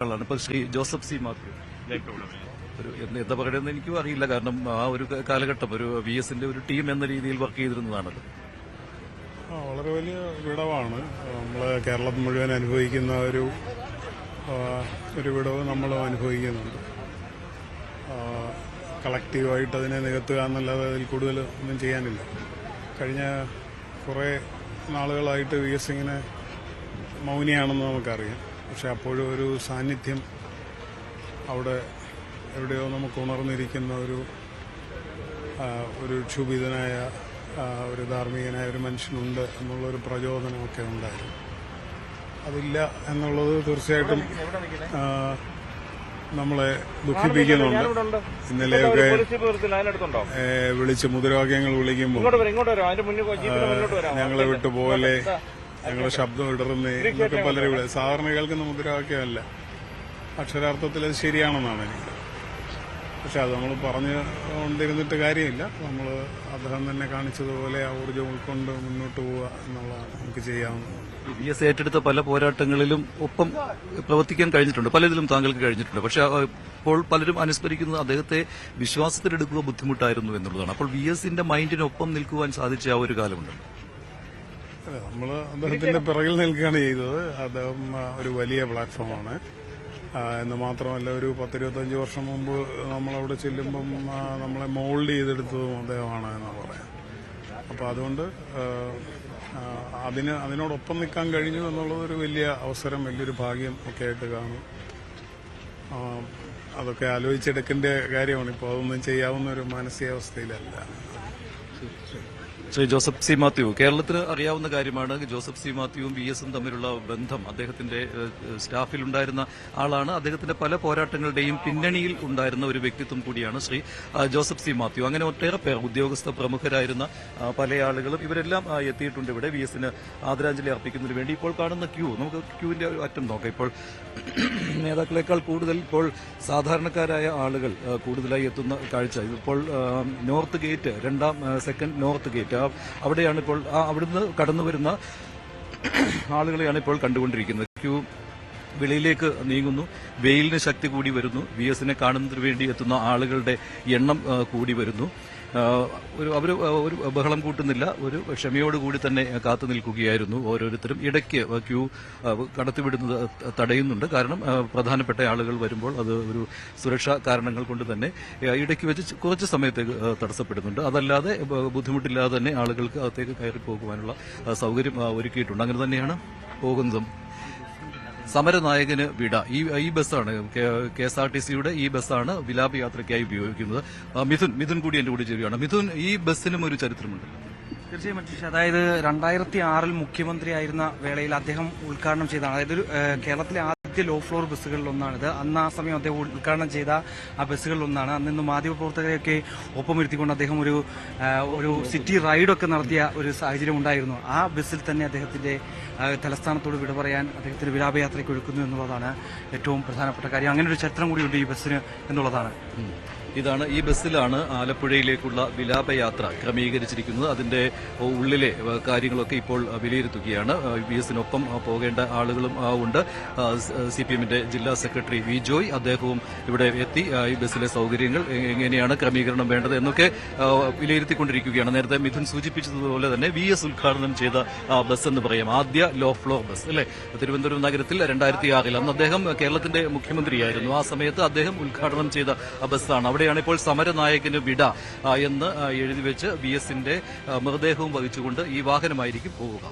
ആളാണ് ഇപ്പൊ Shri Joseph C Mathew. ഒരു എന്താ പറയുന്നത് എനിക്കും അറിയില്ല, കാരണം ആ ഒരു കാലഘട്ടം ഒരു VSന്റെ ഒരു ടീം എന്ന രീതിയിൽ വർക്ക് ചെയ്തിരുന്നതാണല്ലോ. വളരെ വലിയ വിടവാണ് നമ്മൾ കേരളം മുഴുവൻ അനുഭവിക്കുന്ന ഒരു വിടവ് നമ്മൾ അനുഭവിക്കുന്നുണ്ട്. കളക്റ്റീവായിട്ട് അതിനെ നികത്തുക എന്നല്ലാതെ അതിൽ കൂടുതൽ ഒന്നും ചെയ്യാനില്ല. കഴിഞ്ഞ കുറേ നാളുകളായിട്ട് VS ഇങ്ങനെ മൗനിയാണെന്ന് നമുക്കറിയാം. പക്ഷെ അപ്പോഴും ഒരു സാന്നിധ്യം അവിടെ എവിടെയോ നമുക്ക് ഉണർന്നിരിക്കുന്ന ഒരു ക്ഷുഭിതനായ ഒരു ധാർമ്മികനായ ഒരു മനുഷ്യനുണ്ട് എന്നുള്ളൊരു പ്രചോദനമൊക്കെ ഉണ്ടായിരുന്നു. അതില്ല എന്നുള്ളത് തീർച്ചയായിട്ടും നമ്മളെ ദുഃഖിപ്പിക്കുന്നുണ്ട്. ഇന്നലെയൊക്കെ വിളിച്ച് മുദ്രാവാക്യങ്ങൾ വിളിക്കുമ്പോൾ ഞങ്ങളെ വിട്ടുപോലെ ഞങ്ങളുടെ ശബ്ദം ഇടറുന്നേ എന്നൊക്കെ പലരും സാധാരണ കേൾക്കുന്ന മുദ്രാവാക്യമല്ല. അക്ഷരാർത്ഥത്തിൽ അത് ശരിയാണെന്നാണ് എനിക്ക്. പക്ഷെ അത് നമ്മൾ പറഞ്ഞുകൊണ്ടിരുന്നിട്ട് കാര്യമില്ല. നമ്മൾ അദ്ദേഹം തന്നെ കാണിച്ചതുപോലെ ആ ഊർജ്ജം ഉൾക്കൊണ്ട് മുന്നോട്ട് പോവുക എന്നുള്ളതാണ് നമുക്ക് ചെയ്യാവുന്നത്. VS ഏറ്റെടുത്ത പല പോരാട്ടങ്ങളിലും ഒപ്പം പ്രവർത്തിക്കാൻ കഴിഞ്ഞിട്ടുണ്ട്, പലതിലും താങ്കൾക്ക് കഴിഞ്ഞിട്ടുണ്ട്. പക്ഷെ ഇപ്പോൾ പലരും അനുസ്മരിക്കുന്നത് അദ്ദേഹത്തെ വിശ്വാസത്തിലെടുക്കുക ബുദ്ധിമുട്ടായിരുന്നു എന്നുള്ളതാണ്. അപ്പോൾ VSന്റെ മൈൻഡിനൊപ്പം നിൽക്കുവാൻ സാധിച്ച ആ ഒരു കാലമുണ്ടല്ലോ. നമ്മൾ അദ്ദേഹത്തിന്റെ പിറകിൽ നിൽക്കുകയാണ് ചെയ്തത്. അദ്ദേഹം ഒരു വലിയ പ്ലാറ്റ്ഫോമാണ് എന്ന് മാത്രമല്ല, ഒരു 10-25 വർഷം മുമ്പ് നമ്മളവിടെ ചെല്ലുമ്പം നമ്മളെ മോൾഡ് ചെയ്തെടുത്തതും അദ്ദേഹമാണ് എന്ന് പറയാം. അപ്പോൾ അതുകൊണ്ട് അതിനോടൊപ്പം നിൽക്കാൻ കഴിഞ്ഞു എന്നുള്ളത് ഒരു വലിയ അവസരം, വലിയൊരു ഭാഗ്യം ഒക്കെ ആയിട്ട് കാണും. അതൊക്കെ ആലോചിച്ചെടുക്കേണ്ട കാര്യമാണ്. ഇപ്പോൾ അതൊന്നും ചെയ്യാവുന്ന ഒരു മാനസികാവസ്ഥയിലല്ല. ശ്രീ ജോസഫ് സി മാത്യു, കേരളത്തിന് അറിയാവുന്ന കാര്യമാണ്. ജോസഫ് സി മാത്യുവും VSും തമ്മിലുള്ള ബന്ധം. അദ്ദേഹത്തിന്റെ സ്റ്റാഫിലുണ്ടായിരുന്ന ആളാണ്. അദ്ദേഹത്തിന്റെ പല പോരാട്ടങ്ങളുടെയും പിന്നണിയിൽ ഉണ്ടായിരുന്ന ഒരു വ്യക്തിത്വം കൂടിയാണ് ശ്രീ ജോസഫ് സി മാത്യു. അങ്ങനെ ഒട്ടേറെ പേർ, ഉദ്യോഗസ്ഥ പ്രമുഖരായിരുന്ന പല ആളുകളും ഇവരെല്ലാം എത്തിയിട്ടുണ്ട് ഇവിടെ VSന് ആദരാഞ്ജലി അർപ്പിക്കുന്നതിന് വേണ്ടി. ഇപ്പോൾ കാണുന്ന നമുക്ക് ക്യൂവിന്റെ ഒരു അറ്റം നോക്കാം. ഇപ്പോൾ നേതാക്കളെക്കാൾ കൂടുതൽ ഇപ്പോൾ സാധാരണക്കാരായ ആളുകൾ കൂടുതലായി എത്തുന്ന കാഴ്ച. ഇപ്പോൾ north gate, second north gate, അവിടെയാണ് ഇപ്പോൾ അവിടുന്ന് കടന്നുവരുന്ന ആളുകളെയാണ് ഇപ്പോൾ കണ്ടുകൊണ്ടിരിക്കുന്നത്. ക്യൂ വെളിയിലേക്ക് നീങ്ങുന്നു. വെയിലിന് ശക്തി കൂടി വരുന്നു. VSനെ കാണുന്നതിന് വേണ്ടി എത്തുന്ന ആളുകളുടെ എണ്ണം കൂടി വരുന്നു. അവർ ഒരു ബഹളം കൂട്ടുന്നില്ല, ഒരു ക്ഷമയോടുകൂടി തന്നെ കാത്തു നിൽക്കുകയായിരുന്നു ഓരോരുത്തരും. ഇടയ്ക്ക് ക്യൂ കടത്തിവിടുന്നത് തടയുന്നുണ്ട്. കാരണം പ്രധാനപ്പെട്ട ആളുകൾ വരുമ്പോൾ അത് ഒരു സുരക്ഷാ കാരണങ്ങൾ കൊണ്ട് തന്നെ ഇടയ്ക്ക് വെച്ച് കുറച്ച് സമയത്തേക്ക് തടസ്സപ്പെടുന്നുണ്ട്. അതല്ലാതെ ബുദ്ധിമുട്ടില്ലാതെ തന്നെ ആളുകൾക്ക് അകത്തേക്ക് കയറി പോകുവാനുള്ള സൗകര്യം ഒരുക്കിയിട്ടുണ്ട്. അങ്ങനെ തന്നെയാണ് പോകുന്നതും. സമരനായകന് വിട, ഈ ബസ്സാണ് KSRTCയുടെ ഈ ബസ്സാണ് വിലാപയാത്രയ്ക്കായി ഉപയോഗിക്കുന്നത്. മിഥുൻ കൂടി എന്റെ കൂടി ചേരുകയാണ്. മിഥുൻ, ഈ ബസ്സിനും ഒരു ചരിത്രമുണ്ട്. തീർച്ചയായും മനുഷ്യ, അതായത് 2006 മുഖ്യമന്ത്രിയായിരുന്ന വേളയിൽ അദ്ദേഹം ഉദ്ഘാടനം ചെയ്തതാണ്. അതായത് കേരളത്തിലെ ആദ്യ ലോ ഫ്ലോർ ബസ്സുകളിലൊന്നാണിത്. അന്ന് ആ സമയം അദ്ദേഹം ഉദ്ഘാടനം ചെയ്ത ആ ബസ്സുകളിലൊന്നാണ്. അന്ന് മാധ്യമപ്രവർത്തകരെയൊക്കെ ഒപ്പമിരുത്തിക്കൊണ്ട് അദ്ദേഹം ഒരു സിറ്റി റൈഡൊക്കെ നടത്തിയ ഒരു സാഹചര്യം ഉണ്ടായിരുന്നു. ആ ബസ്സിൽ തന്നെ അദ്ദേഹത്തിന്റെ തലസ്ഥാനത്തോട് വിട പറയാൻ അദ്ദേഹത്തിന് വിലാപയാത്രയ്ക്ക് ഒരുക്കുന്നു എന്നുള്ളതാണ് ഏറ്റവും പ്രധാനപ്പെട്ട കാര്യം. അങ്ങനെ ഒരു ചരിത്രം കൂടിയുണ്ട് ഈ ബസ്സിന് എന്നുള്ളതാണ്. ഈ ബസ്സിലാണ് ആലപ്പുഴയിലേക്കുള്ള വിലാപയാത്ര ക്രമീകരിച്ചിരിക്കുന്നത്. അതിന്റെ ഉള്ളിലെ കാര്യങ്ങളൊക്കെ ഇപ്പോൾ വിലയിരുത്തുകയാണ്. VSനൊപ്പം പോകേണ്ട ആളുകളും ഉണ്ട്. CPMന്റെ ജില്ലാ സെക്രട്ടറി വി ജോയ്, അദ്ദേഹവും ഇവിടെ എത്തി ഈ ബസ്സിലെ സൗകര്യങ്ങൾ എങ്ങനെയാണ് ക്രമീകരണം വേണ്ടത് എന്നൊക്കെ വിലയിരുത്തിക്കൊണ്ടിരിക്കുകയാണ്. നേരത്തെ മിഥുൻ സൂചിപ്പിച്ചതുപോലെ തന്നെ VS ഉദ്ഘാടനം ചെയ്ത ബസ് എന്ന് പറയാം, ആദ്യ ലോ ഫ്ലോർ ബസ് അല്ലെ, തിരുവനന്തപുരം നഗരത്തിൽ 2006 അന്ന് അദ്ദേഹം കേരളത്തിന്റെ മുഖ്യമന്ത്രിയായിരുന്നു. ആ സമയത്ത് അദ്ദേഹം ഉദ്ഘാടനം ചെയ്ത ബസ്സാണ്. അവിടെയാണ് ഇപ്പോൾ സമരനായകന് വിട എന്ന് എഴുതി വെച്ച് VSന്റെ മൃതദേഹവും വഹിച്ചുകൊണ്ട് ഈ വാഹനമായിരിക്കും പോവുക.